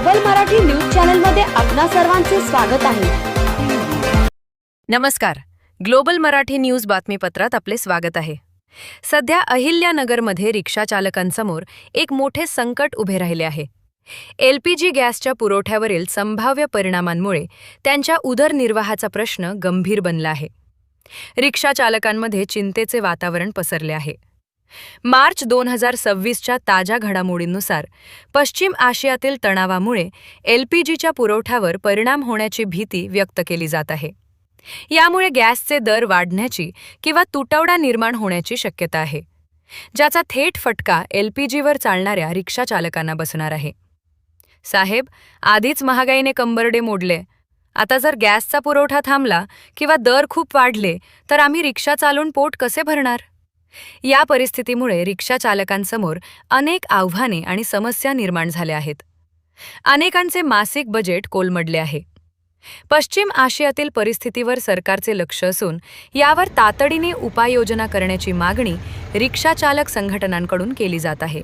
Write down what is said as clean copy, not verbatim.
Global Marathi news channel मध्ये आपणा सर्वांचे स्वागत आहे। नमस्कार, ग्लोबल मराठी न्यूज बातमीपत्रात आपले स्वागत आहे। सध्या अहिल्यानगरमध्ये रिक्षा चालकांसमोर एक मोठे संकट उभे राहिले आहे। LPG गॅसच्या पुरवठ्यावरील संभाव्य परिणामांमुळे त्यांच्या उदरनिर्वाहाचा प्रश्न गंभीर बनला आहे। रिक्षा चालकांमध्ये चिंतेचे वातावरण पसरले आहे। मार्च 2026च्या ताज्या घडामोडींनुसार पश्चिम आशियातील तणावामुळे LPGच्या पुरवठ्यावर परिणाम होण्याची भीती व्यक्त केली जात आहे। यामुळे गॅसचे दर वाढण्याची किंवा तुटवडा निर्माण होण्याची शक्यता आहे, ज्याचा थेट फटका LPGवर चालणाऱ्या रिक्षा चालकांना बसणार आहे। साहेब, आधीच महागाईने कंबरडे मोडले, आता जर गॅसचा पुरवठा थांबला किंवा दर खूप वाढले तर आम्ही रिक्षा चालवून पोट कसे भरणार? या परिस्थितीमुळे रिक्षा चालकांसमोर अनेक आव्हाने आणि समस्या निर्माण झाल्या आहेत। अनेकांचे मासिक बजेट कोलमडले आहे। पश्चिम आशियातील परिस्थितीवर सरकारचे लक्ष असून यावर तातडीने उपाययोजना करण्याची मागणी रिक्षा चालक संघटनांकडून केली जात आहे।